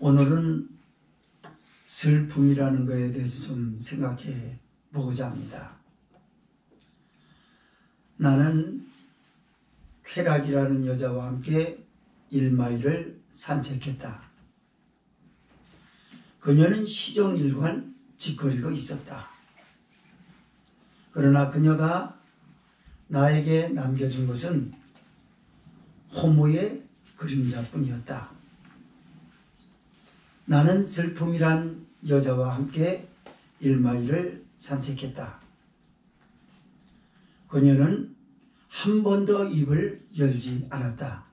오늘은 슬픔이라는 것에 대해서 좀 생각해 보고자 합니다. 나는 쾌락이라는 여자와 함께 1마일을 산책했다. 그녀는 시종일관 짓거리고 있었다. 그러나 그녀가 나에게 남겨준 것은 호모의 그림자뿐이었다. 나는 슬픔이란 여자와 함께 1마일을 산책했다. 그녀는 한 번도 입을 열지 않았다.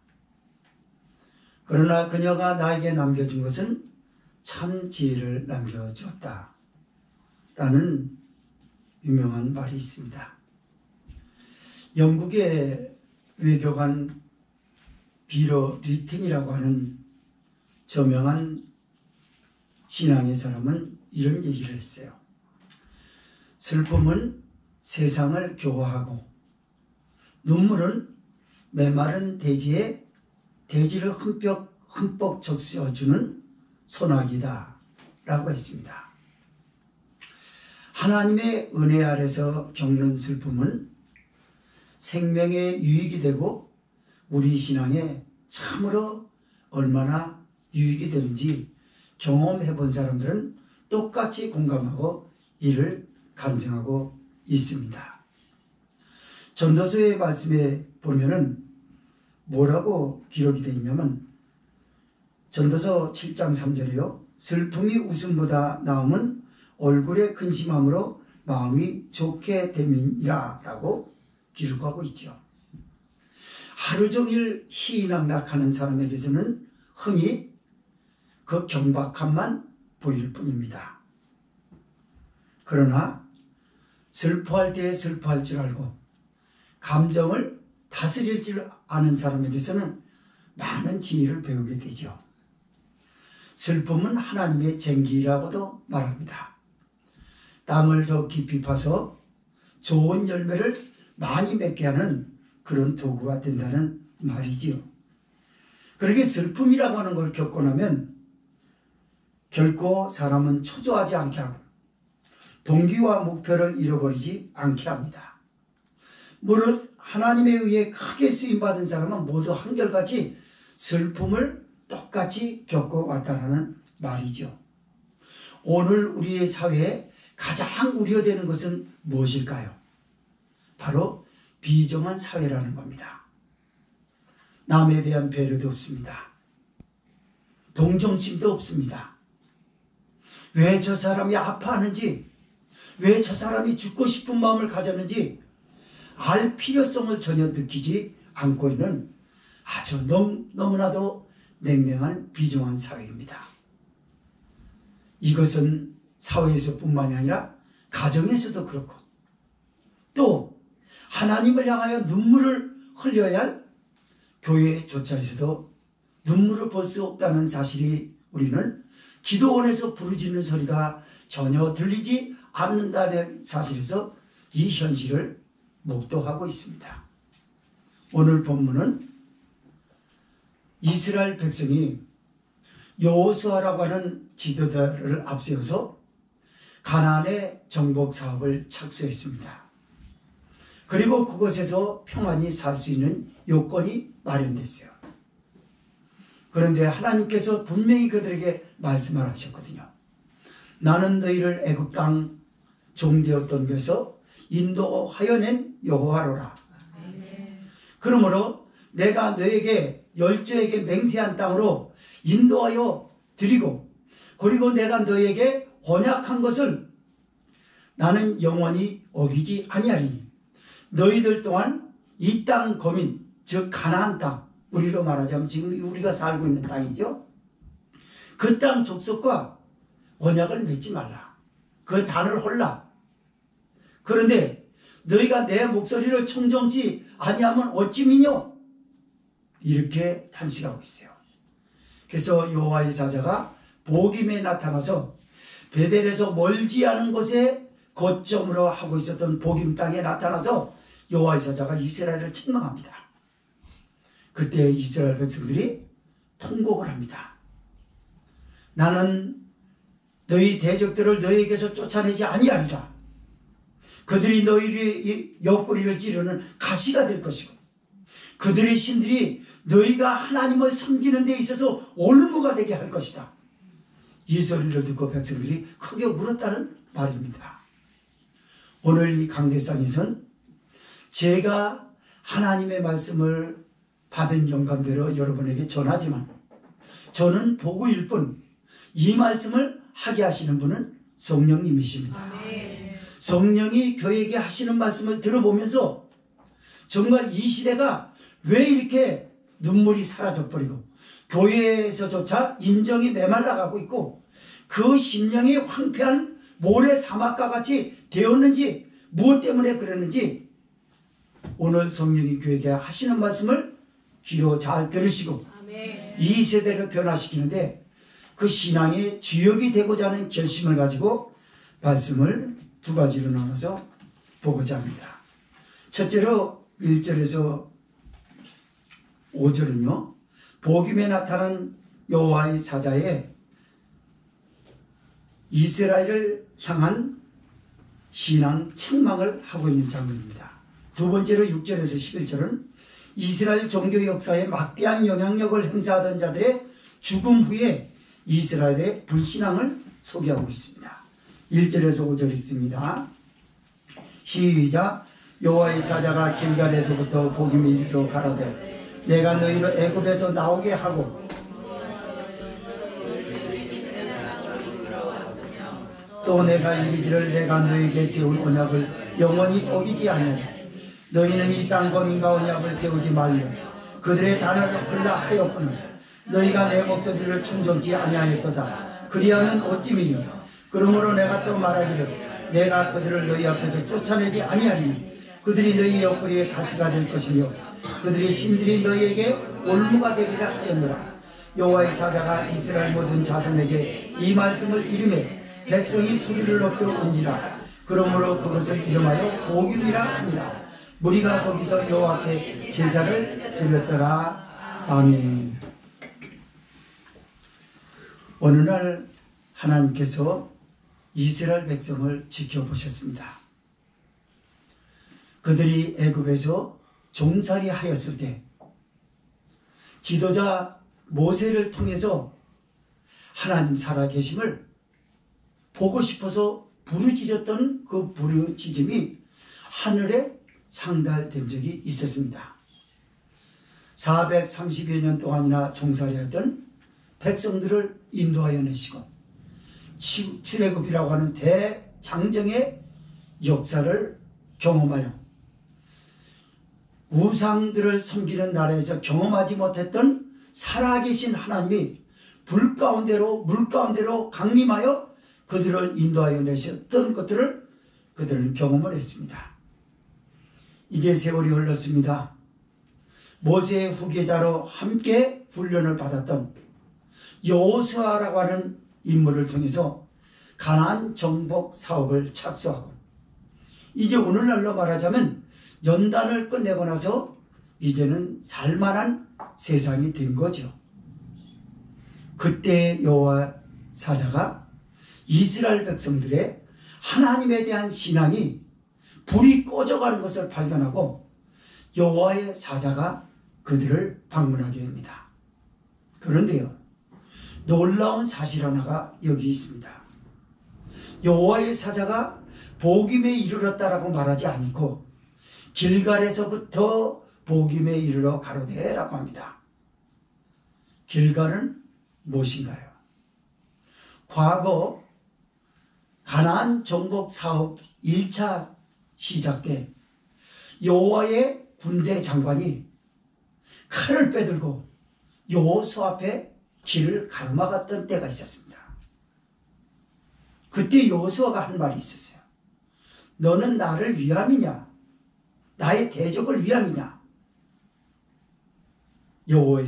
그러나 그녀가 나에게 남겨준 것은 참 지혜를 남겨주었다. 라는 유명한 말이 있습니다. 영국의 외교관 비러 리튼이라고 하는 저명한 신앙의 사람은 이런 얘기를 했어요. 슬픔은 세상을 교화하고 눈물은 메마른 대지에 대지를 흠뻑 적셔주는 소나기다 라고 했습니다. 하나님의 은혜 아래서 겪는 슬픔은 생명에 유익이 되고 우리 신앙에 참으로 얼마나 유익이 되는지 경험해 본 사람들은 똑같이 공감하고 이를 간증하고 있습니다. 전도서의 말씀에 보면은 뭐라고 기록이 되어 있냐면 전도서 7장 3절이요. 슬픔이 웃음보다 나음은 얼굴에 근심함으로 마음이 좋게 됨이니라 라고 기록하고 있죠. 하루 종일 희낙락하는 사람에게서는 흔히 그 경박함만 보일 뿐입니다. 그러나 슬퍼할 때 슬퍼할 줄 알고 감정을 다스릴 줄 아는 사람에게서는 많은 지혜를 배우게 되죠. 슬픔은 하나님의 쟁기라고도 말합니다. 땅을 더 깊이 파서 좋은 열매를 많이 맺게 하는 그런 도구가 된다는 말이지요. 그렇게 슬픔이라고 하는 걸 겪고 나면 결코 사람은 초조하지 않게 하고 동기와 목표를 잃어버리지 않게 합니다. 무릇 하나님에 의해 크게 쓰임받은 사람은 모두 한결같이 슬픔을 똑같이 겪어왔다는 말이죠. 오늘 우리의 사회에 가장 우려되는 것은 무엇일까요? 바로 비정한 사회라는 겁니다. 남에 대한 배려도 없습니다. 동정심도 없습니다. 왜 저 사람이 아파하는지, 왜 저 사람이 죽고 싶은 마음을 가졌는지 알 필요성을 전혀 느끼지 않고 있는 아주 너무나도 냉랭한 비정한 사회입니다. 이것은 사회에서뿐만이 아니라 가정에서도 그렇고 또 하나님을 향하여 눈물을 흘려야 할 교회조차에서도 눈물을 볼 수 없다는 사실이 우리는 기도원에서 부르짖는 소리가 전혀 들리지 않는다는 사실에서 이 현실을 목도하고 있습니다. 오늘 본문은 이스라엘 백성이 여호수아라고 하는 지도자를 앞세워서 가나안의 정복 사업을 착수했습니다. 그리고 그곳에서 평안히 살 수 있는 요건이 마련됐어요. 그런데 하나님께서 분명히 그들에게 말씀을 하셨거든요. 나는 너희를 애굽 땅 종되었던 데서 인도하여 낸 여호와로라. 그러므로 내가 너에게 열조에게 맹세한 땅으로 인도하여 드리고 그리고 내가 너에게 언약한 것을 나는 영원히 어기지 아니하리니 너희들 또한 이 땅 거민 즉 가나안 땅 우리로 말하자면 지금 우리가 살고 있는 땅이죠. 그 땅 족속과 언약을 맺지 말라. 그 단을 홀라. 그런데 너희가 내 목소리를 청정치 아니하면 어찌 미뇨? 이렇게 탄식하고 있어요. 그래서 여호와의 사자가 보김에 나타나서 베델에서 멀지 않은 곳에 거점으로 하고 있었던 보김 땅에 나타나서 여호와의 사자가 이스라엘을 책망합니다. 그때 이스라엘 백성들이 통곡을 합니다. 나는 너희 대적들을 너희에게서 쫓아내지 아니하리라. 그들이 너희의 옆구리를 찌르는 가시가 될 것이고 그들의 신들이 너희가 하나님을 섬기는 데 있어서 올무가 되게 할 것이다. 이 소리를 듣고 백성들이 크게 울었다는 말입니다. 오늘 이 강대상에선 제가 하나님의 말씀을 받은 영감대로 여러분에게 전하지만 저는 도구일 뿐 이 말씀을 하게 하시는 분은 성령님이십니다. 성령이 교회에게 하시는 말씀을 들어보면서 정말 이 시대가 왜 이렇게 눈물이 사라져버리고 교회에서조차 인정이 메말라가고 있고 그 심령이 황폐한 모래 사막과 같이 되었는지 무엇 때문에 그랬는지 오늘 성령이 교회에게 하시는 말씀을 귀로 잘 들으시고 이 세대를 변화시키는데 그 신앙의 주역이 되고자 하는 결심을 가지고 말씀을 두 가지로 나눠서 보고자 합니다. 첫째로 1절에서 5절은요. 복음에 나타난 여호와의 사자의 이스라엘을 향한 신앙 책망을 하고 있는 장면입니다. 두 번째로 6절에서 11절은 이스라엘 종교 역사에 막대한 영향력을 행사하던 자들의 죽음 후에 이스라엘의 불신앙을 소개하고 있습니다. 1절에서 5절 읽습니다. 시작. 여호와의 사자가 길갈에서부터 복임에 이르러 가로되 내가 너희를 애굽에서 나오게 하고 또 내가 이르기를 내가 너희에게 세울 언약을 영원히 어기지 아니하리. 너희는 이 땅 거민과 언약을 세우지 말며 그들의 단을 헐라 하였거늘 너희가 내 목소리를 충정지 아니하였도다. 그리하면 어찌미뇨. 그러므로 내가 또 말하기를 내가 그들을 너희 앞에서 쫓아내지 아니하리니 그들이 너희 옆구리에 가시가 될 것이며 그들의 신들이 너희에게 올무가 되리라 하였노라. 여호와의 사자가 이스라엘 모든 자손에게 이 말씀을 이르매 백성이 소리를 높여 온지라. 그러므로 그것을 이름하여 복임이라 하니라. 무리가 거기서 여호와께 제사를 드렸더라. 아멘. 어느 날 하나님께서 이스라엘 백성을 지켜보셨습니다. 그들이 애굽에서 종살이 하였을 때 지도자 모세를 통해서 하나님 살아계심을 보고 싶어서 부르짖었던 그 부르짖음이 하늘에 상달된 적이 있었습니다. 430여 년 동안이나 종살이하던 백성들을 인도하여 내시고 출애굽이라고 하는 대장정의 역사를 경험하여 우상들을 섬기는 나라에서 경험하지 못했던 살아계신 하나님이 불 가운데로 물 가운데로 강림하여 그들을 인도하여 내셨던 것들을 그들은 경험을 했습니다. 이제 세월이 흘렀습니다. 모세의 후계자로 함께 훈련을 받았던 여호수아라고 하는 인물을 통해서 가나안 정복 사업을 착수하고 이제 오늘날로 말하자면 연단을 끝내고 나서 이제는 살만한 세상이 된 거죠. 그때 여호와 사자가 이스라엘 백성들의 하나님에 대한 신앙이 불이 꺼져가는 것을 발견하고 여호와의 사자가 그들을 방문하게 됩니다. 그런데요, 놀라운 사실 하나가 여기 있습니다. 여호와의 사자가 복임에 이르렀다라고 말하지 않고 길갈에서부터 복임에 이르러 가로되라고 합니다. 길갈은 무엇인가요? 과거 가나안 정복 사업 1차 시작 때 여호와의 군대 장관이 칼을 빼들고 여호수 앞에 길을 가로막았던 때가 있었습니다. 그때 여호수아가 한 말이 있었어요. 너는 나를 위함이냐? 나의 대적을 위함이냐? 여호와의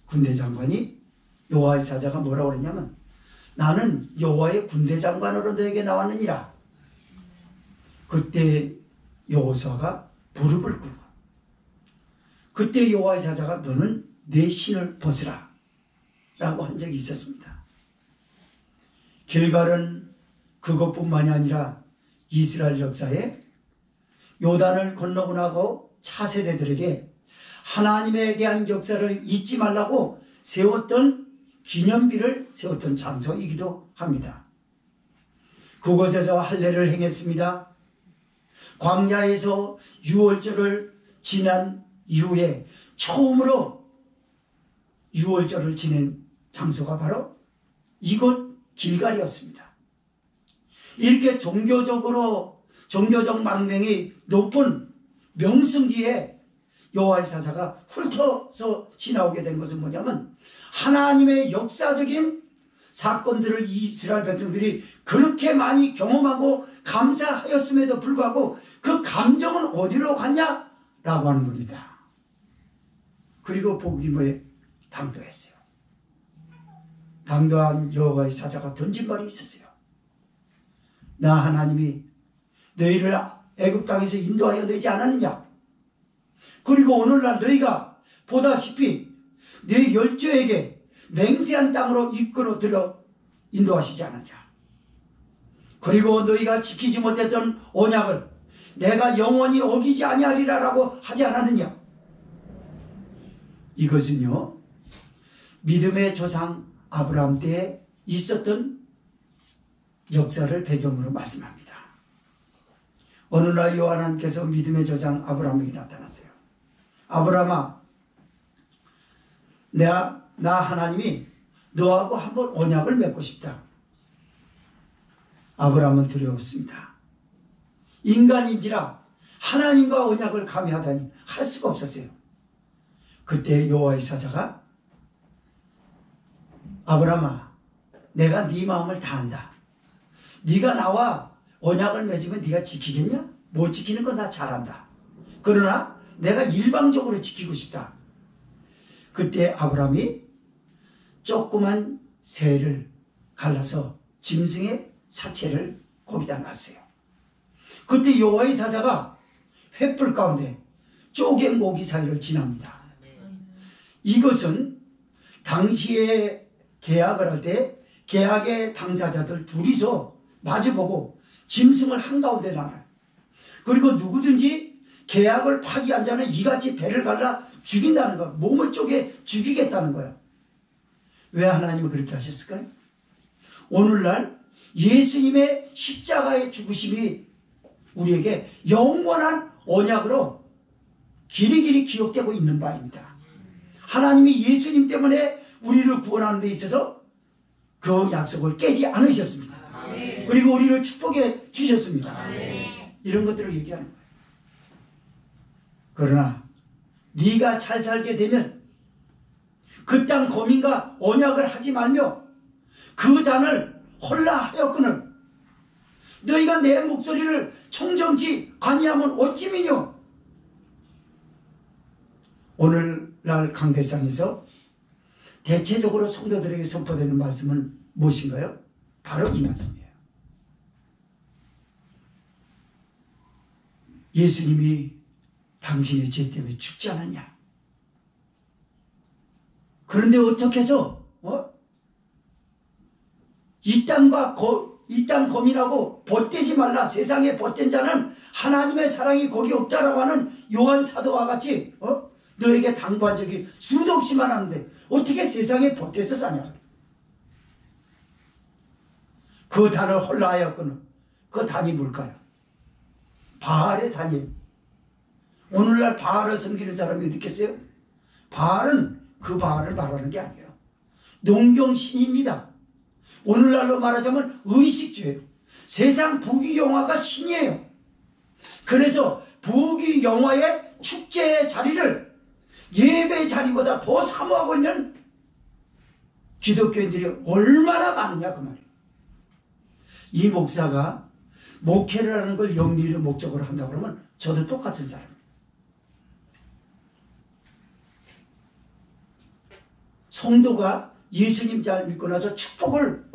군대 장관이 여호와의 사자가 뭐라고 그랬냐면 나는 여호와의 군대 장관으로 너에게 나왔느니라. 그때 여호수아가 무릎을 꿇고 그때 여호와의 사자가 너는 내 신을 벗으라 라고 한 적이 있었습니다. 길갈은 그것뿐만이 아니라 이스라엘 역사에 요단을 건너고 나고 차세대들에게 하나님에 대한 역사를 잊지 말라고 세웠던 기념비를 세웠던 장소이기도 합니다. 그곳에서 할례를 행했습니다. 광야에서 유월절을 지난 이후에 처음으로 유월절을 지낸 장소가 바로 이곳 길갈이었습니다. 이렇게 종교적 망명이 높은 명승지에 여호와의 사자가 훑어서 지나오게 된 것은 뭐냐면 하나님의 역사적인 사건들을 이스라엘 백성들이 그렇게 많이 경험하고 감사하였음에도 불구하고 그 감정은 어디로 갔냐라고 하는 겁니다. 그리고 복음을 당도했어요. 당도한 여호와의 사자가 던진 말이 있었어요. 나 하나님이 너희를 애굽 땅에서 인도하여 내지 않았느냐? 그리고 오늘날 너희가 보다시피 네 열조에게 맹세한 땅으로 이끌어 들여 인도하시지 않았냐? 그리고 너희가 지키지 못했던 언약을 내가 영원히 어기지 아니하리라라고 하지 않았느냐? 이것은요, 믿음의 조상 아브라함 때에 있었던 역사를 배경으로 말씀합니다. 어느 날 여호와 하나님께서 믿음의 조상 아브라함에게 나타났어요. 아브라함아, 나 하나님이 너하고 한번 언약을 맺고 싶다. 아브라함은 두려웠습니다. 인간인지라 하나님과 언약을 감히 하다니 할 수가 없었어요. 그때 여호와의 사자가 아브라함아, 내가 네 마음을 다 안다. 네가 나와 언약을 맺으면 네가 지키겠냐? 못 지키는 건 나 잘 안다. 그러나 내가 일방적으로 지키고 싶다. 그때 아브라함이 조그만 새를 갈라서 짐승의 사체를 거기다 놨어요. 그때 여호와의 사자가 횃불 가운데 쪼갠 고기 사이를 지납니다. 이것은 당시에 계약을 할 때 계약의 당사자들 둘이서 마주보고 짐승을 한가운데 놔요. 그리고 누구든지 계약을 파기한 자는 이같이 배를 갈라 죽인다는 거야. 몸을 쪼개 죽이겠다는 거야. 왜 하나님은 그렇게 하셨을까요? 오늘날 예수님의 십자가의 죽으심이 우리에게 영원한 언약으로 길이길이 기억되고 있는 바입니다. 하나님이 예수님 때문에 우리를 구원하는 데 있어서 그 약속을 깨지 않으셨습니다. 그리고 우리를 축복해 주셨습니다. 이런 것들을 얘기하는 거예요. 그러나 네가 잘 살게 되면 그 땅 거민과 언약을 하지 말며 그 단을 헐라하였거늘 너희가 내 목소리를 청정치 아니하면 어찌 미뇨? 오늘날 강대상에서 대체적으로 성도들에게 선포되는 말씀은 무엇인가요? 바로 이 말씀이에요. 예수님이 당신의 죄 때문에 죽지 않았냐? 그런데 어떻게 해서 이 땅 거민하고 벗되지 말라. 세상에 벗된 자는 하나님의 사랑이 거기 없다라고 하는 요한 사도와 같이 너에게 당부한 적이 수도 없이 많았는데 어떻게 세상에 벗돼서 사냐? 그 단을 헐라하였거늘 그 단이 뭘까요? 바알의 단이에요. 오늘날 바알을 섬기는 사람이 어디 있겠어요? 바알은 그 바알을 말하는 게 아니에요. 농경신입니다. 오늘날로 말하자면 의식주예요. 세상 부귀영화가 신이에요. 그래서 부귀영화의 축제의 자리를 예배의 자리보다 더 사모하고 있는 기독교인들이 얼마나 많으냐 그 말이에요. 이 목사가 목회를 하는 걸 영리의 목적으로 한다고 그러면 저도 똑같은 사람이에요. 성도가 예수님 잘 믿고 나서 축복을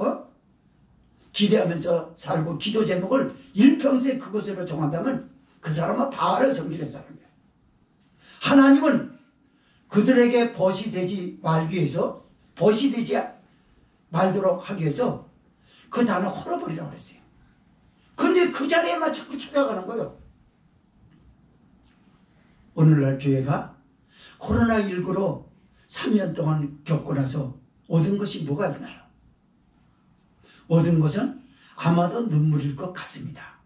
기대하면서 살고 기도 제목을 일평생 그것으로 정한다면 그 사람은 바알을 섬기는 사람이에요. 하나님은 그들에게 벗이 되지 말기 위해서 벗이 되지 말도록 하기 위해서 그 단어 헐어버리라고 그랬어요. 근데 그 자리에만 자꾸 찾아가는 거예요. 오늘날 교회가 코로나19로 3년 동안 겪고 나서 얻은 것이 뭐가 있나요? 얻은 것은 아마도 눈물일 것 같습니다.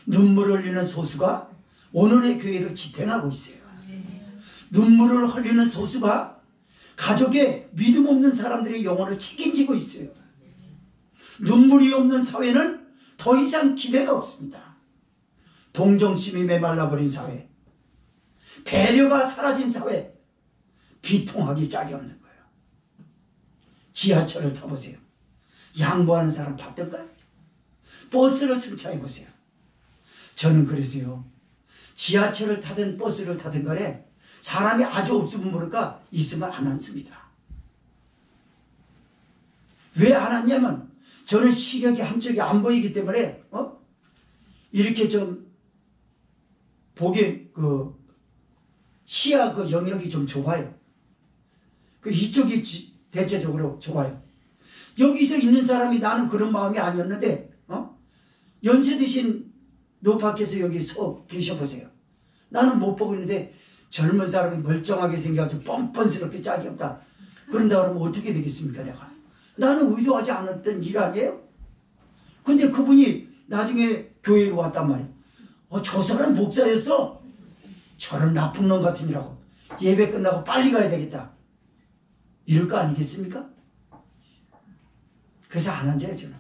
눈물을 흘리는 소수가 오늘의 교회를 지탱하고 있어요. 눈물을 흘리는 소수가 가족의 믿음 없는 사람들의 영혼을 책임지고 있어요. 눈물이 없는 사회는 더 이상 기대가 없습니다. 동정심이 메말라버린 사회, 배려가 사라진 사회, 비통하기 짝이 없는 거예요. 지하철을 타보세요. 양보하는 사람 봤던가요? 버스를 승차해보세요. 저는 그래서요, 지하철을 타든 버스를 타든 간에 사람이 아주 없으면 모를까 있으면 안 앉습니다. 왜 안 앉냐면 저는 시력이 한쪽이 안 보이기 때문에 이렇게 좀 보기 시야 영역이 좀 좁아요. 이쪽이 대체적으로 좁아요. 여기서 있는 사람이 나는 그런 마음이 아니었는데 연세 드신 노파께서 여기 서 계셔보세요. 나는 못 보고 있는데 젊은 사람이 멀쩡하게 생겨가지고 뻔뻔스럽게 짝이 없다. 그런다 그러면 어떻게 되겠습니까 내가? 나는 의도하지 않았던 일 아니에요? 근데 그분이 나중에 교회로 왔단 말이에요. 저 사람 목사였어? 저런 나쁜 놈 같으니라고. 예배 끝나고 빨리 가야 되겠다. 이럴 거 아니겠습니까? 그래서 안 앉아요 저는.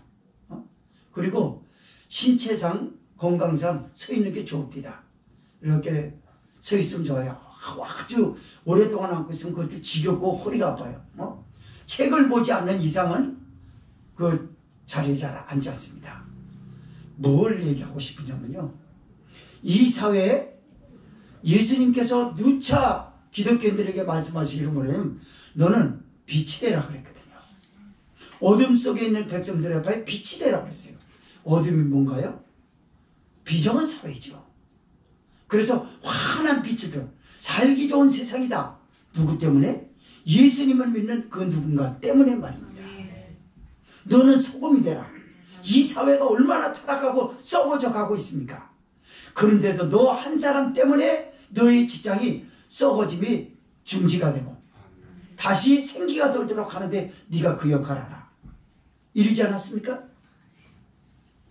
그리고 신체상 건강상 서 있는 게 좋습니다. 이렇게 서 있으면 좋아요. 아주 오랫동안 앉고 있으면 그것도 지겹고 허리가 아파요. 책을 보지 않는 이상은 그 자리에 잘 앉지 않습니다. 뭘 얘기하고 싶으냐면요, 이 사회에 예수님께서 누차 기독교인들에게 말씀하시기로 뭐냐면 너는 빛이 되라 그랬거든요. 어둠 속에 있는 백성들 앞에 빛이 되라 그랬어요. 어둠이 뭔가요? 비정한 사회죠. 그래서 환한 빛을 들어 살기 좋은 세상이다. 누구 때문에? 예수님을 믿는 그 누군가 때문에 말입니다. 너는 소금이 되라. 이 사회가 얼마나 타락하고 썩어져 가고 있습니까? 그런데도 너 한 사람 때문에 너의 직장이 썩어짐이 중지가 되고 다시 생기가 돌도록 하는데 네가 그 역할을 하라. 이러지 않았습니까?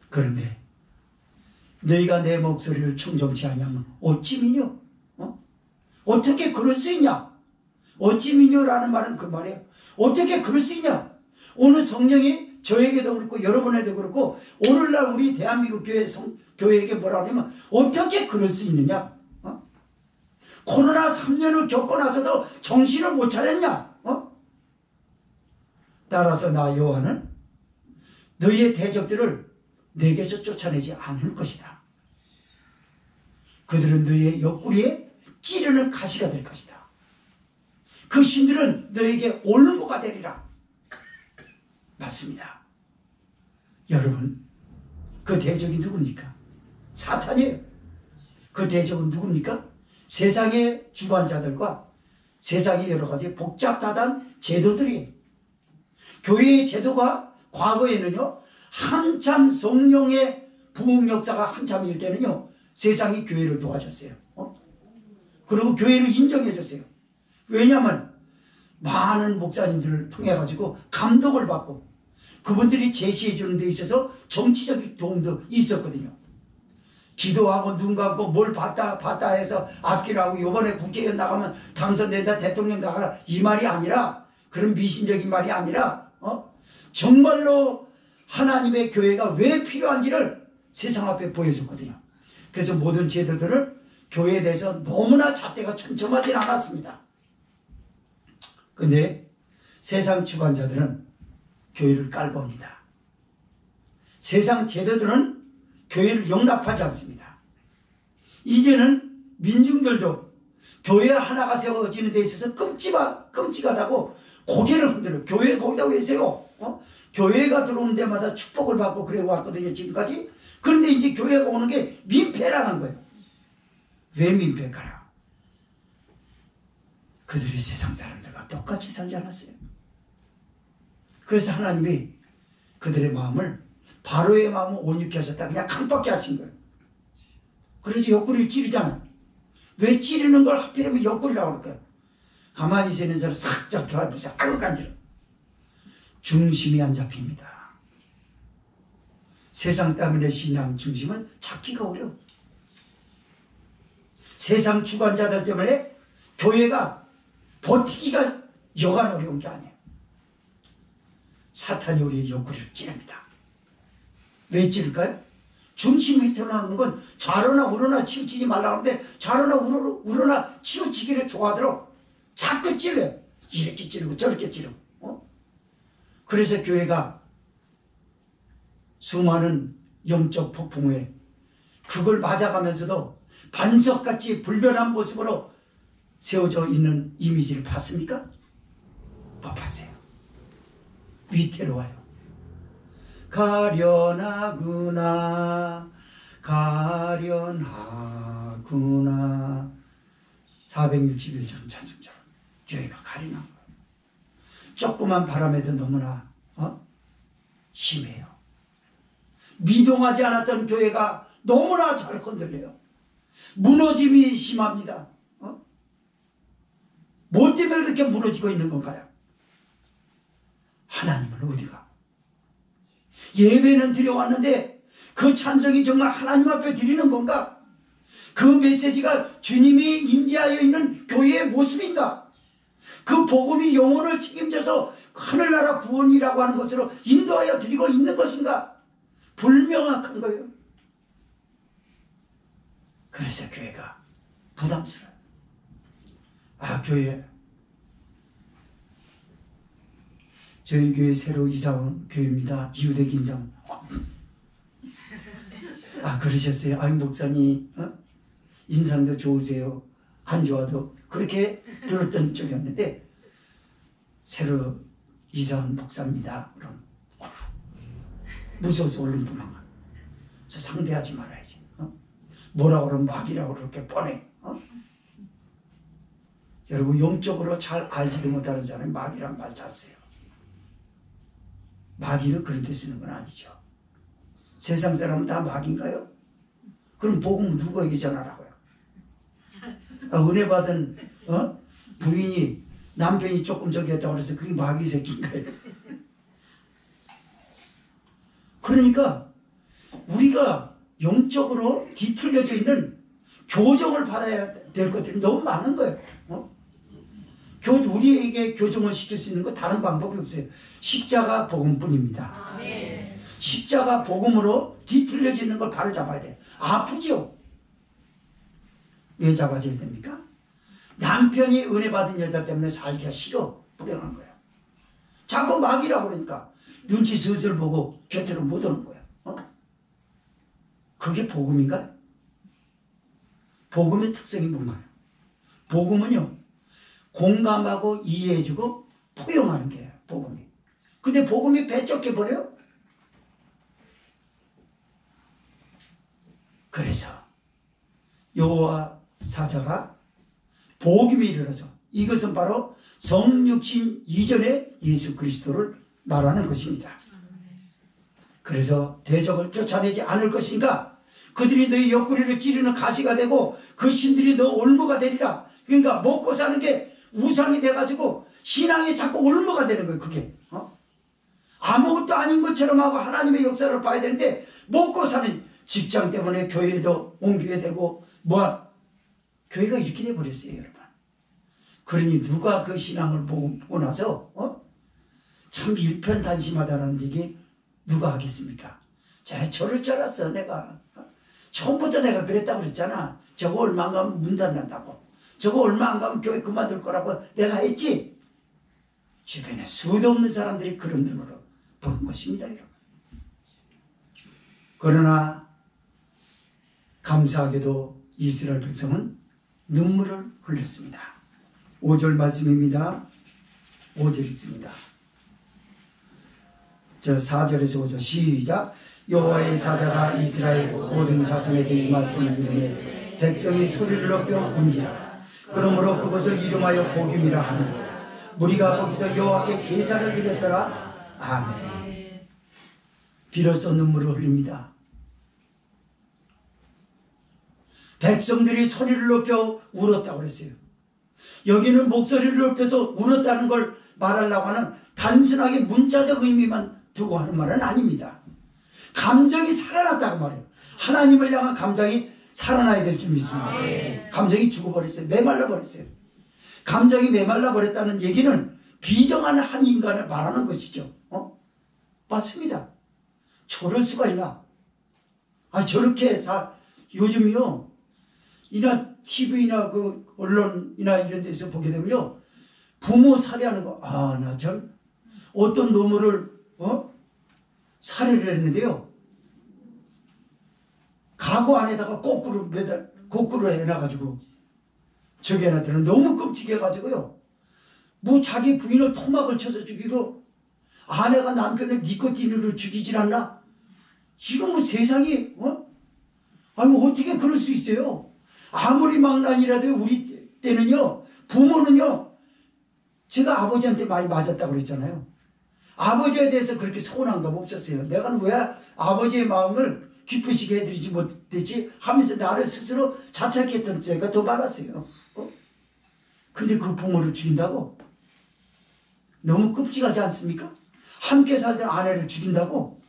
그런데 너희가 내 목소리를 청종치 아니하면 어찌 미뇨? 어떻게 그럴 수 있냐? 어찌 미뇨라는 말은 그 말이에요. 어떻게 그럴 수 있냐? 오늘 성령이 저에게도 그렇고 여러분에도 그렇고 오늘날 우리 대한민국 교회에게 뭐라 하냐면 어떻게 그럴 수 있느냐? 코로나 3년을 겪고 나서도 정신을 못 차렸냐? 따라서 나 요한은 너희의 대적들을 내게서 쫓아내지 않을 것이다. 그들은 너희의 옆구리에 찌르는 가시가 될 것이다. 그 신들은 너에게 올무가 되리라. 맞습니다. 여러분, 그 대적이 누굽니까? 사탄이에요. 그 대적은 누굽니까? 세상의 주관자들과 세상의 여러 가지 복잡다단 제도들이에요. 교회의 제도가 과거에는요, 한참 성령의 부흥 역사가 한참일 때는요, 세상이 교회를 도와줬어요. 그리고 교회를 인정해줬어요. 왜냐하면 많은 목사님들을 통해 가지고 감독을 받고 그분들이 제시해 주는 데 있어서 정치적인 도움도 있었거든요. 기도하고 눈 감고 뭘 봤다 해서 앞길 하고 요번에 국회의원 나가면 당선된다, 대통령 나가라, 이 말이 아니라, 그런 미신적인 말이 아니라 정말로 하나님의 교회가 왜 필요한지를 세상 앞에 보여줬거든요. 그래서 모든 제도들을 교회에 대해서 너무나 잣대가 촘촘하지 않았습니다. 근데 세상 주관자들은 교회를 깔봅니다. 세상 제도들은 교회를 용납하지 않습니다. 이제는 민중들도 교회 하나가 세워지는 데 있어서 끔찍하다고 고개를 흔들어요. 교회 거기다 왜 세워? 교회가 들어오는 데마다 축복을 받고 그래 왔거든요, 지금까지. 그런데 이제 교회가 오는 게 민폐라는 거예요. 왜 민폐일까요? 그들이 세상 사람들과 똑같이 살지 않았어요. 그래서 하나님이 그들의 마음을 바로의 마음을 온유케 하셨다. 그냥 깜빡이 하신 거예요. 그래서 옆구리를 찌르잖아요. 왜 찌르는 걸 하필이면 옆구리라고 그럴까요? 가만히 있는 사람 싹 잡혀보세요. 아이고 간지러. 중심이 안 잡힙니다. 세상 때문에 신앙 중심은 잡기가 어려워. 세상 주관자들 때문에 교회가 버티기가 여간 어려운 게 아니에요. 사탄이 우리의 옆구리를 찌릅니다. 왜 찌를까요? 중심이 드러나는 건 좌로나 우로나 치우치지 말라고 하는데 좌로나 우로나 치우치기를 좋아하도록 자꾸 찔러요. 이렇게 찌르고 저렇게 찌르고. 그래서 교회가 수많은 영적 폭풍 후에 그걸 맞아가면서도 반석같이 불변한 모습으로 세워져 있는 이미지를 봤습니까? 못 봤어요. 위태로워요. 가련하구나 가련하구나. 461절 찬송처럼 교회가 가련한 거예요. 조그만 바람에도 너무나 심해요. 미동하지 않았던 교회가 너무나 잘 건들려요. 무너짐이 심합니다. 뭐 때문에 그렇게 무너지고 있는 건가요? 하나님은 어디가? 예배는 드려왔는데 그 찬송이 정말 하나님 앞에 드리는 건가? 그 메시지가 주님이 임재하여 있는 교회의 모습인가? 그 복음이 영혼을 책임져서 하늘나라 구원이라고 하는 것으로 인도하여 드리고 있는 것인가? 불명확한 거예요. 그래서 교회가 부담스러워요. 교회, 저희 교회 새로 이사온 교회입니다. 이웃의 긴상. 그러셨어요? 목사님 인상도 좋으세요. 안 좋아도 그렇게 들었던 적이었는데 새로 이사온 목사입니다. 그럼 무서워서 얼른 도망가. 저 상대하지 말아야지. 뭐라고 그러면 막이라고 그렇게 뻔해. 여러분 영적으로 잘 알지도 못하는 사람이 막이란 말 잘 써요. 마귀는 그런 데 쓰는 건 아니죠. 세상 사람은 다 마귀인가요? 그럼 복음은 누구에게 전하라고요? 은혜 받은 부인이 남편이 조금 저기 했다고 그래서 그게 마귀 새끼인가요? 그러니까 우리가 영적으로 뒤틀려져 있는 교정을 받아야 될 것들이 너무 많은 거예요. 우리에게 교정을 시킬 수 있는 거 다른 방법이 없어요. 십자가 복음뿐입니다. 아멘. 십자가 복음으로 뒤틀려지는 걸 바로 잡아야 돼요. 아프죠? 왜 잡아줘야 됩니까? 남편이 은혜 받은 여자 때문에 살기가 싫어. 불행한 거예요. 자꾸 막이라고 그러니까 눈치 슬슬 보고 곁으로 못 오는 거예요. 그게 복음인가요? 복음의 특성이 뭔가요? 복음은요, 공감하고 이해해주고 포용하는 게예요. 복음이. 근데 복음이 배척해버려요? 그래서 여호와 사자가 복음이 일어나서 이것은 바로 성육신 이전의 예수 그리스도를 말하는 것입니다. 그래서 대적을 쫓아내지 않을 것인가? 그들이 너희 옆구리를 찌르는 가시가 되고 그 신들이 너 올무가 되리라. 그러니까 먹고 사는 게 우상이 돼가지고 신앙이 자꾸 올무가 되는 거예요. 그게 아무것도 아닌 것처럼 하고 하나님의 역사를 봐야 되는데 먹고 사는 직장 때문에 교회도 옮겨야 되고 교회가 이렇게 돼버렸어요. 여러분. 그러니 누가 그 신앙을 보고 나서 참 일편단심하다라는 얘기 누가 하겠습니까? 저럴 줄 알았어. 내가 처음부터 내가 그랬다고 그랬잖아. 저거 얼마 안 가면 문 닫는다고. 저거 얼마 안 가면 교회 그만둘 거라고 내가 했지. 주변에 수도 없는 사람들이 그런 눈으로 보는 것입니다. 여러분. 그러나 감사하게도 이스라엘 백성은 눈물을 흘렸습니다. 5절 말씀입니다. 5절 읽습니다. 4절에서 5절 시작. 여호와의 사자가 이스라엘 모든 자손에게 이 말씀을 이르매 백성이 소리를 높여 운지라. 그러므로 그것을 이름하여 복음이라 하느니라. 무리가 거기서 여호와께 제사를 드렸더라. 아멘. 비로소 눈물을 흘립니다. 백성들이 소리를 높여 울었다고 그랬어요. 여기는 목소리를 높여서 울었다는 걸 말하려고 하는 단순하게 문자적 의미만 두고 하는 말은 아닙니다. 감정이 살아났다고 말해요. 하나님을 향한 감정이 살아나야 될 줄 믿습니다. 감정이 죽어버렸어요. 메말라 버렸어요. 감정이 메말라 버렸다는 얘기는 비정한 한 인간을 말하는 것이죠. 맞습니다. 저럴 수가 있나? 저렇게 요즘요, 이나 TV나 그 언론이나 이런 데서 보게 되면요, 부모 살해하는 거, 나 참, 어떤 노모를, 살해를 했는데요, 가구 안에다가 거꾸로 해놔가지고, 저기 해놨더니 너무 끔찍해가지고요, 자기 부인을 토막을 쳐서 죽이고, 아내가 남편을 니코틴으로 죽이질 않나? 이거 세상이, 어떻게 그럴 수 있어요? 아무리 망난이라도 우리 때는요, 부모는요, 제가 아버지한테 많이 맞았다고 그랬잖아요. 아버지에 대해서 그렇게 서운한 거 없었어요. 내가 왜 아버지의 마음을 기쁘시게 해드리지 못했지 하면서 나를 스스로 자책했던 죄가 더 많았어요. 근데 그 부모를 죽인다고? 너무 끔찍하지 않습니까? 함께 살던 아내를 죽인다고?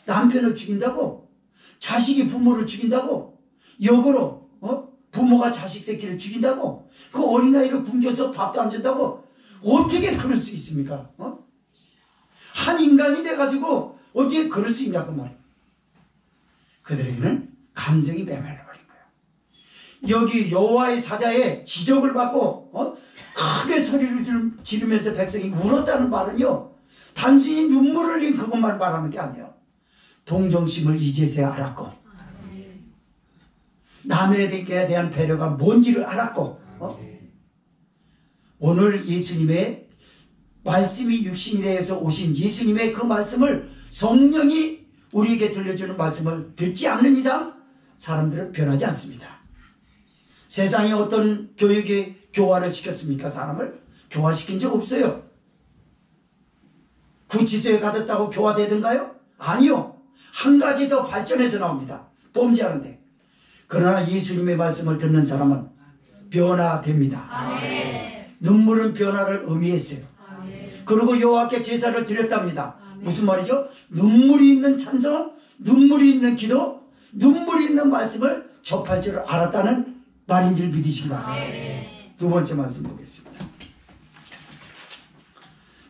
남편을 죽인다고? 자식이 부모를 죽인다고? 역으로 부모가 자식 새끼를 죽인다고? 그 어린아이를 굶겨서 밥도 안 준다고? 어떻게 그럴 수 있습니까? 한 인간이 돼가지고 어떻게 그럴 수 있냐고 말이에요. 그들에게는 감정이 메말라버린 거예요. 여기 여호와의 사자의 지적을 받고 크게 소리를 지르면서 백성이 울었다는 말은요, 단순히 눈물을 흘린 그것만 말하는 게 아니에요. 동정심을 이제서야 알았고, 남에게 대한 배려가 뭔지를 알았고, 오늘 예수님의 말씀이 육신이 되어서 오신 예수님의 그 말씀을 성령이 우리에게 들려주는 말씀을 듣지 않는 이상 사람들은 변하지 않습니다. 세상에 어떤 교화를 시켰습니까? 사람을 교화시킨 적 없어요. 구치소에 가뒀다고 교화되던가요? 아니요. 한 가지 더 발전해서 나옵니다. 범죄하는데. 그러나 예수님의 말씀을 듣는 사람은 변화됩니다. 아멘. 눈물은 변화를 의미했어요. 아멘. 그리고 여호와께 제사를 드렸답니다. 아멘. 무슨 말이죠? 눈물이 있는 찬송, 눈물이 있는 기도, 눈물이 있는 말씀을 접할 줄 알았다는 말인 줄 믿으시기 바랍니다. 두 번째 말씀 보겠습니다.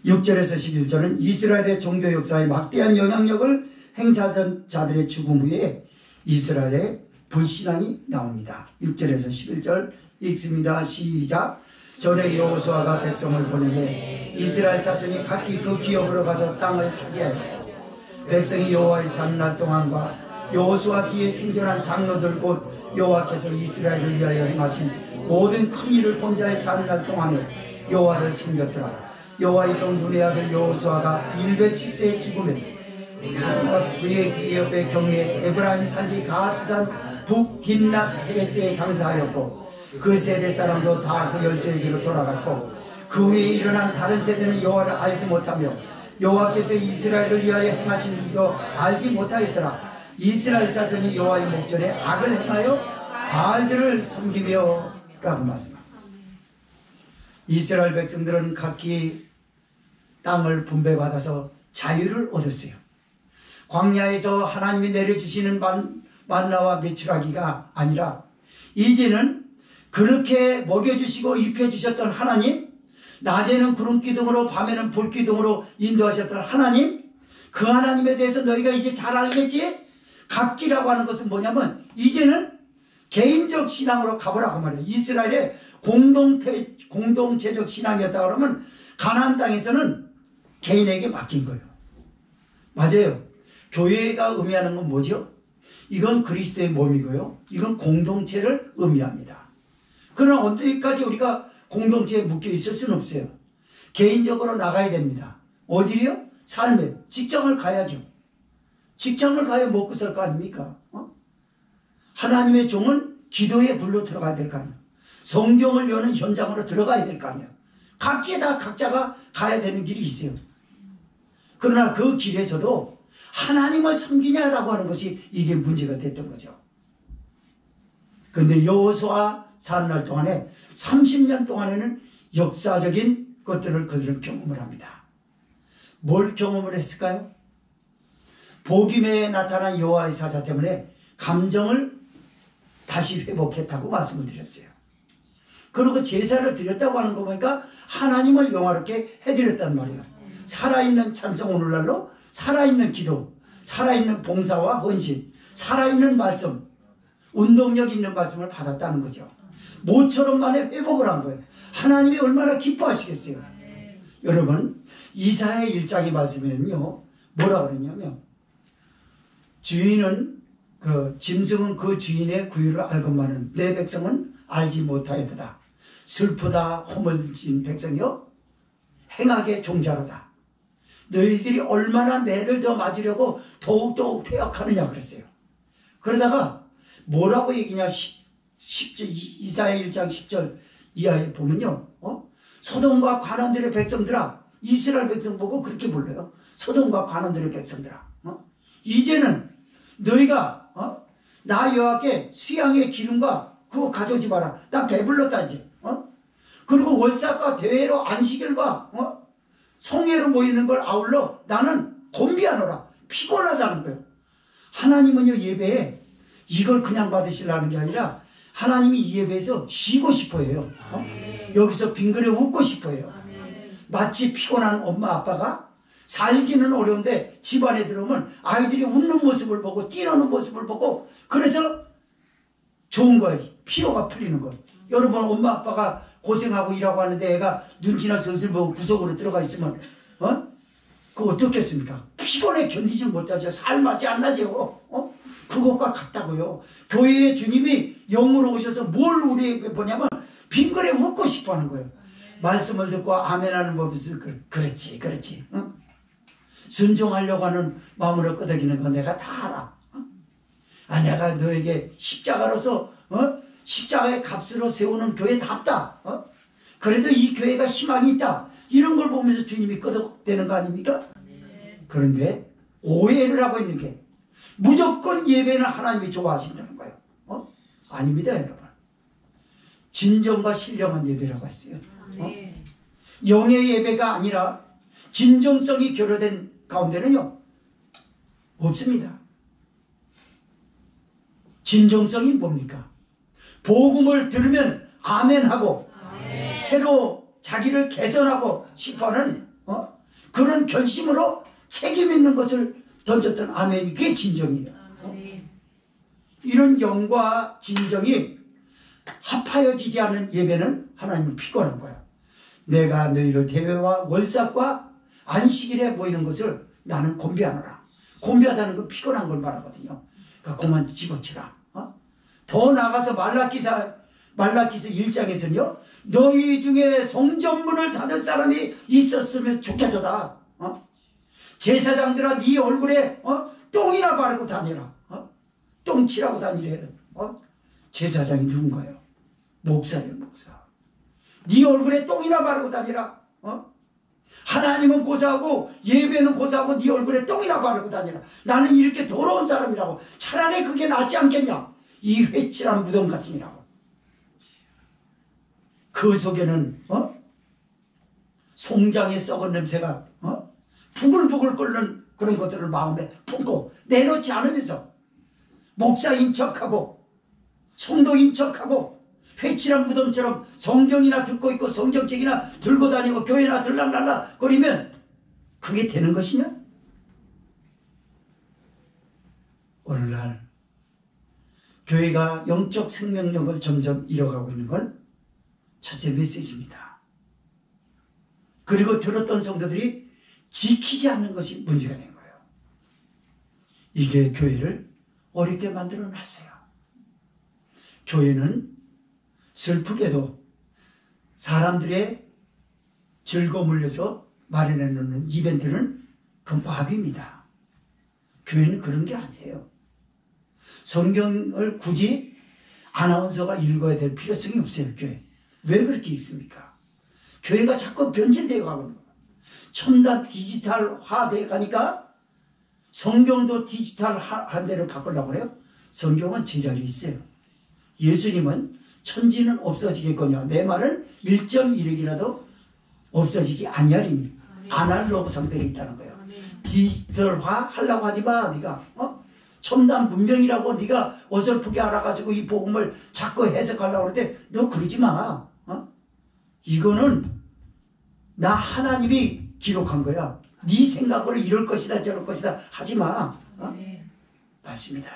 6절에서 11절은 이스라엘의 종교 역사에 막대한 영향력을 행사한 자들의 죽음 후에 이스라엘의 불신앙이 나옵니다. 6절에서 11절 읽습니다. 시작. 전에 여호수아가 백성을 보내매 이스라엘 자손이 각기 그 기업으로 가서 땅을 차지하였고, 백성이 여호와의 사는 날 동안과 여호수아 뒤에 생존한 장로들 곧 여호와께서 이스라엘을 위하여 행하신 모든 큰 일을 본 자의 사는 날 동안에 여호와를 섬겼더라. 여호와의 종 눈의 아들 여호수아가 110세에 죽으면 그의 기업의 경례 에브라임 산지 가스산 북 딥낫 헤레스에 장사하였고, 그 세대 사람도 다 그 열조에게로 돌아갔고, 그 후에 일어난 다른 세대는 여호와를 알지 못하며 여호와께서 이스라엘을 위하여 행하신 일도 알지 못하였더라. 이스라엘 자손이 여호와의 목전에 악을 행하여 바알들을 섬기며 라고 말씀합니다. 이스라엘 백성들은 각기 땅을 분배받아서 자유를 얻었어요. 광야에서 하나님이 내려주시는 만나와 메추라기가 아니라 이제는 그렇게 먹여주시고 입혀주셨던 하나님, 낮에는 구름기둥으로 밤에는 불기둥으로 인도하셨던 하나님, 그 하나님에 대해서 너희가 이제 잘 알겠지? 각기라고 하는 것은 뭐냐면 이제는 개인적 신앙으로 가보라고 말해요. 이스라엘의 공동체적 신앙이었다 그러면 가나안 땅에서는 개인에게 맡긴 거예요. 맞아요. 교회가 의미하는 건 뭐죠? 이건 그리스도의 몸이고요. 이건 공동체를 의미합니다. 그러나 언제까지 우리가 공동체에 묶여 있을 수는 없어요. 개인적으로 나가야 됩니다. 어디요? 삶에. 직장을 가야죠. 직장을 가야 먹고 살 거 아닙니까? 하나님의 종은 기도의 불로 들어가야 될 거 아니에요. 성경을 여는 현장으로 들어가야 될 거 아니에요. 각기 다 각자가 가야 되는 길이 있어요. 그러나 그 길에서도 하나님을 섬기냐라고 하는 것이 이게 문제가 됐던 거죠. 그런데 여호수아 사는 날 동안에 30년 동안에는 역사적인 것들을 그들은 경험을 합니다. 뭘 경험을 했을까요? 복임에 나타난 여호와의 사자 때문에 감정을 다시 회복했다고 말씀을 드렸어요. 그리고 제사를 드렸다고 하는 거 보니까 하나님을 영화롭게 해드렸단 말이에요. 살아있는 찬송, 오늘날로 살아있는 기도, 살아있는 봉사와 헌신, 살아있는 말씀, 운동력 있는 말씀을 받았다는 거죠. 모처럼 만에 회복을 한 거예요. 하나님이 얼마나 기뻐하시겠어요. 여러분, 이사야 1장의 말씀에는요 뭐라고 그러냐면, 주인은 짐승은 그 주인의 구유를 알건만은 내 백성은 알지 못하였도다. 슬프다 허물진 백성이여 행악의 종자로다. 너희들이 얼마나 매를 더 맞으려고 더욱더욱 패역하느냐 그랬어요. 그러다가 뭐라고 얘기냐, 10절, 이사야 1장 10절 이하에 보면요, 소돔과 관원들의 백성들아, 이스라엘 백성 보고 그렇게 불러요. 소돔과 관원들의 백성들아, 이제는 너희가 나 여호와께 수양의 기름과 그거 가져오지 마라. 나 배불렀다 이제. 그리고 월삭과 대회로 안식일과 성회로 모이는 걸 아울러 나는 곤비하노라. 피곤하다는 거예요. 하나님은요, 예배에 이걸 그냥 받으시려는 게 아니라 하나님이 이 예배에서 쉬고 싶어해요. 여기서 빙그레 웃고 싶어해요. 마치 피곤한 엄마 아빠가 살기는 어려운데 집안에 들어오면 아이들이 웃는 모습을 보고 뛰노는 모습을 보고 그래서 좋은 거예요. 피로가 풀리는 거예요. 여러분, 엄마 아빠가 고생하고 일하고 하는데 애가 눈치나 슬슬 보고 구석으로 들어가 있으면 그거 어떻겠습니까? 피곤해 견디지 못하죠. 살맛이 안 나죠. 그것과 같다고요. 교회에 주님이 영으로 오셔서 뭘 우리에게 보냐면 빙그레 웃고 싶어 하는 거예요. 말씀을 듣고 아멘하는 법에서 그렇지 응? 순종하려고 하는 마음으로 끄덕이는 거 내가 다 알아. 내가 너에게 십자가로서 십자가의 값으로 세우는 교회답다. 그래도 이 교회가 희망이 있다. 이런 걸 보면서 주님이 끄덕대는 거 아닙니까? 그런데 오해를 하고 있는 게 무조건 예배는 하나님이 좋아하신다는 거예요. 아닙니다, 여러분. 진정과 신령한 예배라고 했어요. 영의 예배가 아니라 진정성이 결여된 가운데는요 없습니다. 진정성이 뭡니까? 복음을 들으면 아멘하고 새로 자기를 개선하고 싶어하는 그런 결심으로 책임 있는 것을 던졌던 아멘이, 그게 진정이에요. 이런 영과 진정이 합하여지지 않는 예배는 하나님은 피곤한 거예요. 내가 너희를 대회와 월삭과 안식일에 모이는 것을 나는 곤비하노라. 곤비하다는 건 피곤한 걸 말하거든요. 그러니까 그만 집어치라. 더 나가서 말라기서 1장에서는요 너희 중에 성전문을 닫을 사람이 있었으면 좋겠도다. 제사장들아 네 얼굴에 똥이나 바르고 다니라. 똥칠하고 다니래. 제사장이 누군가요? 목사예요, 목사. 네 얼굴에 똥이나 바르고 다니라. 하나님은 고사하고 예배는 고사하고 네 얼굴에 똥이나 바르고 다니라. 나는 이렇게 더러운 사람이라고. 차라리 그게 낫지 않겠냐. 이 회칠한 무덤 같으니라고. 그 속에는 송장의 썩은 냄새가 부글부글 끓는 그런 것들을 마음에 품고 내놓지 않으면서 목사인 척하고 성도인 척하고 회칠한 무덤처럼 성경이나 듣고 있고 성경책이나 들고 다니고 교회나 들락날락 거리면 그게 되는 것이냐? 오늘날 교회가 영적 생명력을 점점 잃어가고 있는 건 첫째 메시지입니다. 그리고 들었던 성도들이 지키지 않는 것이 문제가 된 거예요. 이게 교회를 어렵게 만들어 놨어요. 교회는 슬프게도 사람들의 즐거움을 위해서 마련해 놓는 이벤트는 그 마귀입니다. 교회는 그런 게 아니에요. 성경을 굳이 아나운서가 읽어야 될 필요성이 없어요. 교회. 왜 그렇게 읽습니까? 교회가 자꾸 변질되어 가고 있는 거예요. 첨단 디지털화되어 가니까 성경도 디지털 한 대로 바꾸려고 그래요? 성경은 제자리에 있어요. 예수님은 천지는 없어지겠거니와 내 말은 1.1핵이라도 없어지지 아니하리니 아날로그 상태로 있다는 거예요. 디지털화 하려고 하지 마. 네가 첨단 문명이라고 네가 어설프게 알아가지고 이 복음을 자꾸 해석하려고 그러는데 너 그러지 마. 이거는 나 하나님이 기록한 거야. 네 생각으로 이럴 것이다 저럴 것이다 하지 마. 맞습니다.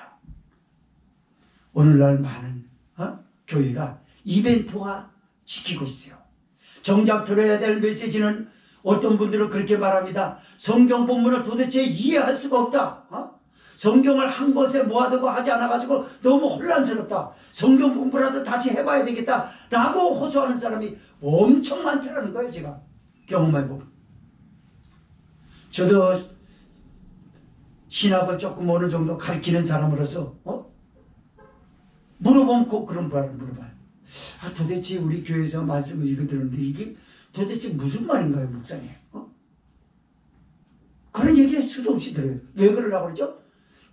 오늘날 많은 교회가 이벤트화 시키고 있어요. 정작 들어야 될 메시지는 어떤 분들은 그렇게 말합니다. 성경 본문을 도대체 이해할 수가 없다. 성경을 한 곳에 모아두고 하지 않아가지고 너무 혼란스럽다. 성경 공부라도 다시 해봐야 되겠다 라고 호소하는 사람이 엄청 많더라는 거예요. 제가 경험해보고. 저도 신학을 조금 어느 정도 가르치는 사람으로서 물어보면 꼭 그런 말을 물어봐요. 도대체 우리 교회에서 말씀을 읽어 들었는데 이게 도대체 무슨 말인가요, 목사님? 그런 얘기 수도 없이 들어요. 왜 그러려고 그러죠?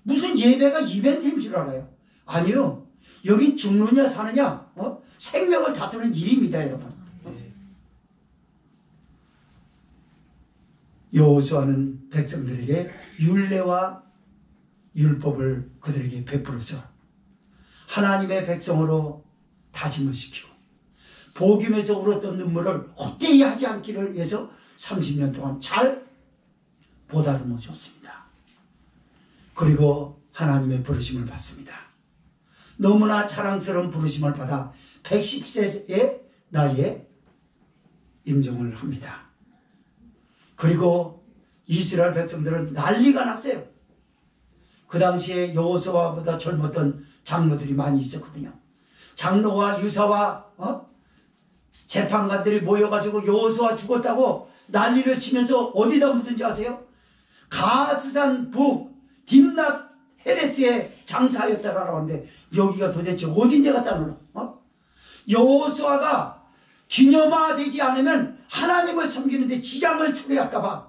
무슨 예배가 이벤트인 줄 알아요? 아니요. 여기 죽느냐 사느냐 생명을 다투는 일입니다, 여러분. 여호수아는 백성들에게 율례와 율법을 그들에게 베풀어서 하나님의 백성으로 다짐을 시키고 복음에서 울었던 눈물을 헛되이 하지 않기를 위해서 30년 동안 잘 보다듬어 줬습니다. 그리고 하나님의 부르심을 받습니다. 너무나 자랑스러운 부르심을 받아 110세의 나이에 임종을 합니다. 그리고 이스라엘 백성들은 난리가 났어요. 그 당시에 여호수아보다 젊었던 장로들이 많이 있었거든요. 장로와 유사와 재판관들이 모여가지고 여호수아 죽었다고 난리를 치면서 어디다 묻은지 아세요? 가스산 북 딥낫 헤레스의 장사였다라고 하는데 여기가 도대체 어딘데 갖다 놓나? 여호수아가 기념화되지 않으면 하나님을 섬기는데 지장을 초래할까봐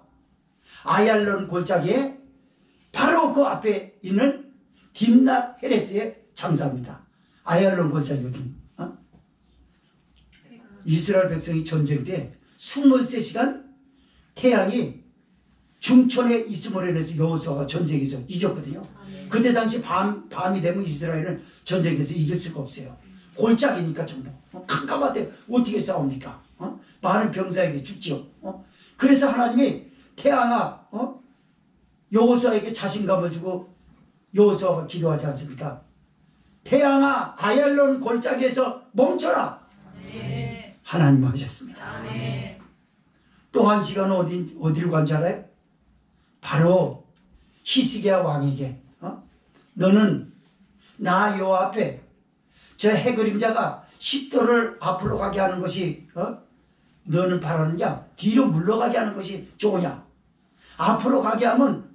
아얄론 골짜기에 바로 그 앞에 있는 딥낫 헤레스의 장사입니다. 아얄론 골짜기 어디? 이스라엘 백성이 전쟁 때 23시간 태양이 중천에 있음으로 인해서 여호수아가 전쟁에서 이겼거든요. 그때 당시 밤이 되면 이스라엘은 전쟁에서 이길 수가 없어요. 골짜기니까 전부. 깜깜한데 어떻게 싸웁니까? 많은 병사에게 죽지요. 그래서 하나님이 태양아 여호수아에게 자신감을 주고 여호수아가 기도하지 않습니까? 태양아 아얄론 골짜기에서 멈춰라. 하나님 하셨습니다. 또 한 시간은 어디로 간 줄 알아요? 바로 히스기야 왕에게 너는 나 요 앞에 저 해그림자가 10도를 앞으로 가게 하는 것이 너는 바라느냐? 뒤로 물러가게 하는 것이 좋으냐? 앞으로 가게 하면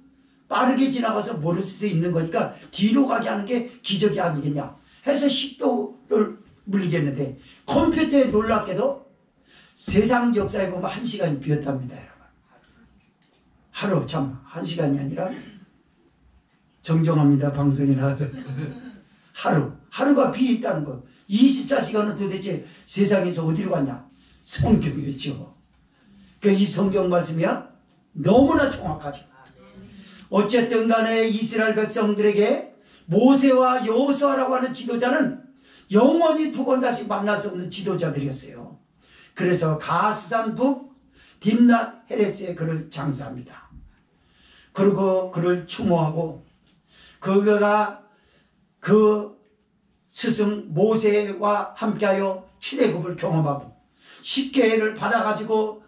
빠르게 지나가서 모를 수도 있는 거니까 뒤로 가게 하는 게 기적이 아니겠냐 해서 10도를 물리겠는데 컴퓨터에 놀랍게도 세상 역사에 보면 1시간이 비었답니다. 여러분. 하루 참 1시간이 아니라 정정합니다. 방송이나 하든 하루가 비있다는 것. 24시간은 도대체 세상에서 어디로 갔냐? 성경이겠죠. 이 성경 말씀이야 너무나 정확하죠. 어쨌든 간에 이스라엘 백성들에게 모세와 여호수아라고 하는 지도자는 영원히 두 번 다시 만날 수 없는 지도자들이었어요. 그래서 가스산 북 딥낫 헤레스에 그를 장사합니다. 그리고 그를 추모하고 그가 그 스승 모세와 함께하여 출애굽을 경험하고 10계를 받아가지고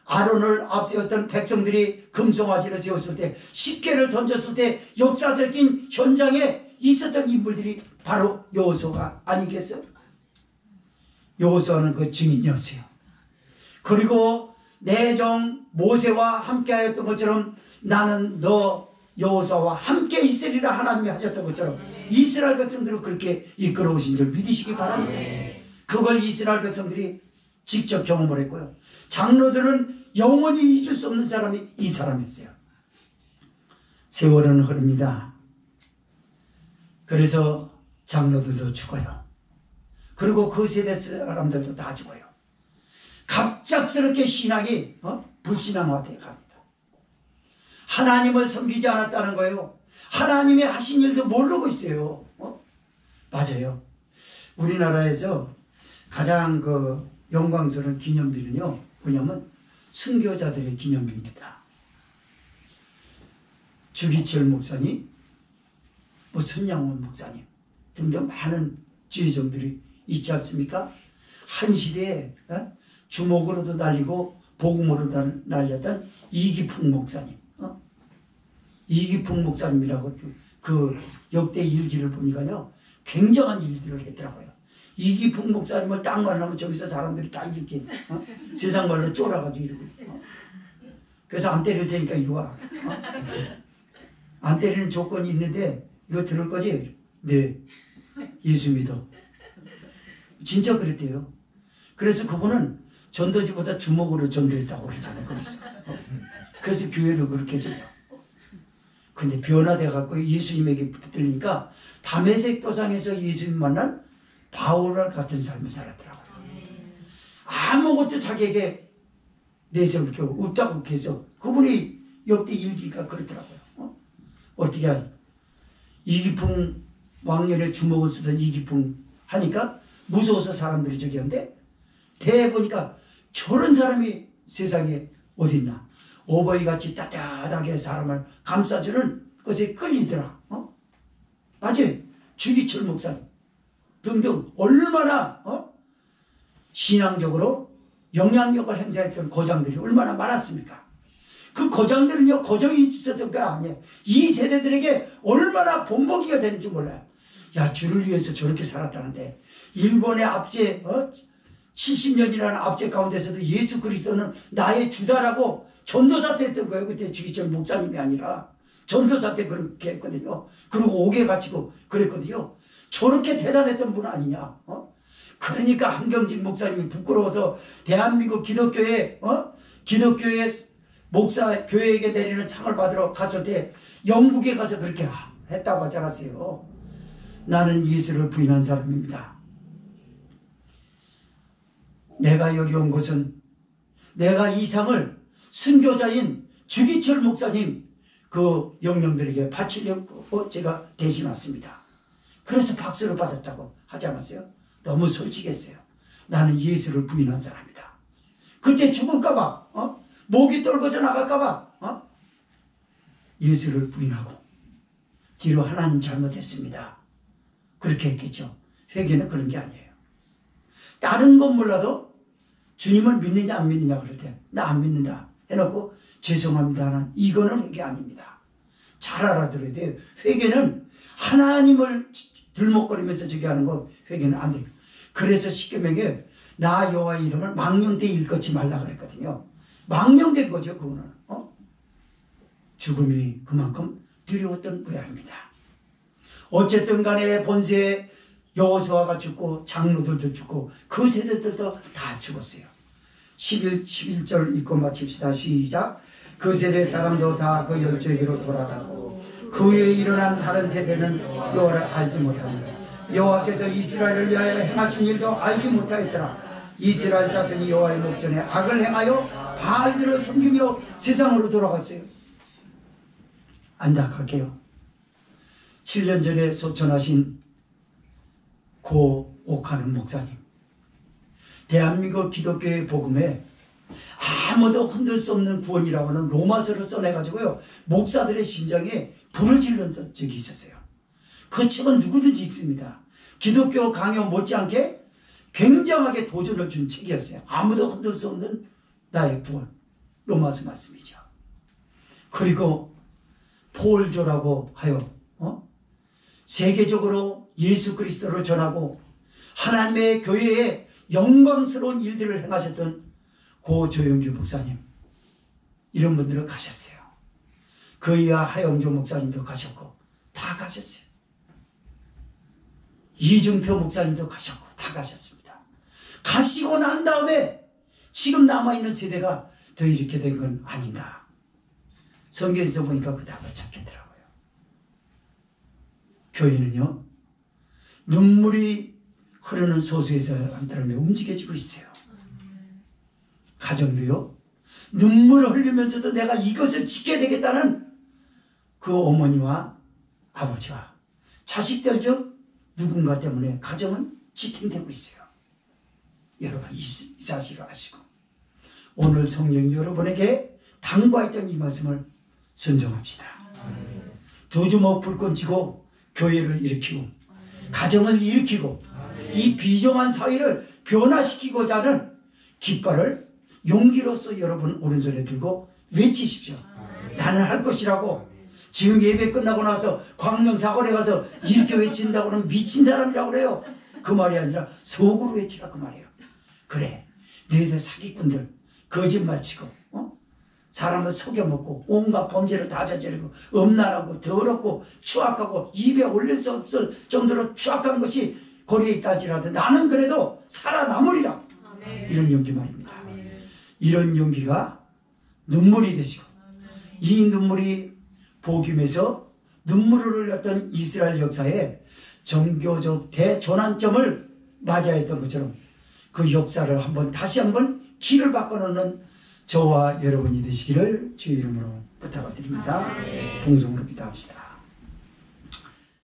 아론을 앞세웠던 백성들이 금송아지를 세웠을 때 10계를 던졌을 때 역사적인 현장에 있었던 인물들이 바로 여호수아가 아니겠어요? 여호수아는 그 증인이었어요. 그리고 내 종 모세와 함께하였던 것처럼 나는 너 여호수아와 함께 있으리라 하나님이 하셨던 것처럼 이스라엘 백성들을 그렇게 이끌어오신 줄 믿으시기 바랍니다. 그걸 이스라엘 백성들이 직접 경험을 했고요. 장로들은 영원히 잊을 수 없는 사람이 이 사람이었어요. 세월은 흐릅니다. 그래서 장로들도 죽어요. 그리고 그 세대 사람들도 다 죽어요. 갑작스럽게 신앙이 불신앙화되어 갑니다. 하나님을 섬기지 않았다는 거예요. 하나님이 하신 일도 모르고 있어요. 맞아요. 우리나라에서 가장 영광스러운 기념비는요, 뭐냐면 순교자들의 기념비입니다. 주기철 목사님, 손양원 목사님 등등 많은 주의종들이 있지 않습니까? 한 시대에 주목으로도 날리고 복음으로도 날렸던 이기풍 목사님, 이기풍 목사님이라고 그 역대 일기를 보니까요, 굉장한 일들을 했더라고요. 이기풍 목사님을 딱 만나면 저기서 사람들이 다 이렇게 세상 말로 쫄아가지고 이러고, 그래서 안 때릴 테니까 이리 와. 안 때리는 조건이 있는데 이거 들을 거지? 네. 예수 믿어. 진짜 그랬대요. 그래서 그분은 전도지보다 주먹으로 전도했다고 그러잖아요. 거기서. 그래서 교회를 그렇게 해줘요. 근데 변화돼갖고 예수님에게 붙들리니까 다메섹 도상에서 예수님 만난 바울 같은 삶을 살았더라고요. 아무것도 자기에게 내세울 게 없다고 해서 그분이 역대 일기가 그렇더라고요. 어떻게 하냐. 이기풍 왕년에 주먹을 쓰던 이기풍 하니까 무서워서 사람들이 저기 하는데 대보니까 저런 사람이 세상에 어딨나. 오버이같이 따뜻하게 사람을 감싸주는 것에 끌리더라. 맞아요. 주기철 목사님 등등 얼마나 신앙적으로 영향력을 행사했던 거장들이 얼마나 많았습니까? 그 거장들은요, 거정이 있었던 게 아니에요. 이 세대들에게 얼마나 본보기가 되는지 몰라요. 야, 주를 위해서 저렇게 살았다는데, 일본의 압제, 70년이라는 압제 가운데서도 예수 그리스도는 나의 주다라고 전도사 때 했던 거예요. 그때 주기철 목사님이 아니라. 전도사 때 그렇게 했거든요. 그리고 옥에 갇히고 그랬거든요. 저렇게 대단했던 분 아니냐. 그러니까 한경직 목사님이 부끄러워서 대한민국 기독교회, 기독교회 목사 교회에게 내리는 상을 받으러 갔을 때 영국에 가서 그렇게 했다고 하지 않았어요. 나는 예수를 부인한 사람입니다. 내가 여기 온 것은 내가 이 상을 순교자인 주기철 목사님 그 영령들에게 바치려고 제가 대신 왔습니다. 그래서 박수를 받았다고 하지 않았어요? 너무 솔직했어요. 나는 예수를 부인한 사람이다. 그때 죽을까봐, 목이 떨궈져 나갈까봐, 예수를 부인하고 뒤로 하나님 잘못했습니다. 그렇게 했겠죠. 회개는 그런 게 아니에요. 다른 건 몰라도 주님을 믿느냐 안 믿느냐 그럴 때 나 안 믿는다 해놓고 죄송합니다 하는 이거는 회개 아닙니다. 잘 알아들어야 돼요. 회개는 하나님을 들먹거리면서 저기 하는 거 회개는 안 돼요. 그래서 십계명에 나 여호와의 이름을 망령되이 일컫지 말라 그랬거든요. 망령된 거죠. 그거는 죽음이 그만큼 두려웠던 모양입니다. 어쨌든 간에 본세에 여호수아가 죽고 장로들도 죽고 그 세대들도 다 죽었어요. 11절 읽고 마칩시다. 시작. 그 세대 사람도 다 그 열조에게로 돌아가고 그 후에 일어난 다른 세대는 여호와를 알지 못합니다. 여호와께서 이스라엘을 위하여 행하신 일도 알지 못하였더라. 이스라엘 자손이 여호와의 목전에 악을 행하여 바알들을 섬기며 세상으로 돌아갔어요. 안타깝게요. 7년 전에 소천하신 고 옥하는 목사님, 대한민국 기독교의 복음에 아무도 흔들 수 없는 구원이라고 하는 로마서를 써내가지고요, 목사들의 심장에 불을 질렀던 적이 있었어요. 그 책은 누구든지 읽습니다. 기독교 강요 못지않게 굉장하게 도전을 준 책이었어요. 아무도 흔들 수 없는 나의 구원, 로마서 말씀이죠. 그리고 폴조라고 하여 세계적으로 예수 그리스도를 전하고 하나님의 교회에 영광스러운 일들을 행하셨던 고 조영규 목사님, 이런 분들은 가셨어요. 그 이하 하영조 목사님도 가셨고 다 가셨어요. 이중표 목사님도 가셨고 다 가셨습니다. 가시고 난 다음에 지금 남아있는 세대가 더 이렇게 된 건 아닌가. 성경에서 보니까 그 답을 찾겠더라고요. 교회는요, 눈물이 흐르는 소수의 사람들에 움직여지고 있어요. 가정도요, 눈물을 흘리면서도 내가 이것을 지켜야 되겠다는 그 어머니와 아버지와 자식들 중 누군가 때문에 가정은 지탱되고 있어요. 여러분 이 사실을 아시고 오늘 성령이 여러분에게 당부했던 이 말씀을 순종합시다. 두 주먹 불꽃 쥐고 교회를 일으키고 가정을 일으키고 이 비정한 사회를 변화시키고자 하는 깃발을 용기로서 여러분 오른손에 들고 외치십시오. 나는 할 것이라고. 지금 예배 끝나고 나서 광명사거리에 가서 이렇게 외친다고는 미친 사람이라고 그래요. 그 말이 아니라 속으로 외치라 그 말이에요. 그래, 너희들 사기꾼들 거짓말치고 사람을 속여먹고 온갖 범죄를 다 저지르고 음란하고 더럽고 추악하고 입에 올릴 수 없을 정도로 추악한 것이 거리에 있다지라도 나는 그래도 살아남으리라. 이런 용기 말입니다. 이런 용기가 눈물이 되시고 이 눈물이 복음에서 눈물을 흘렸던 이스라엘 역사의 종교적 대전환점을 맞이했던 것처럼 그 역사를 다시 한번 길을 바꿔놓는 저와 여러분이 되시기를 주의 이름으로 부탁을 드립니다. 동성으로 기도합시다.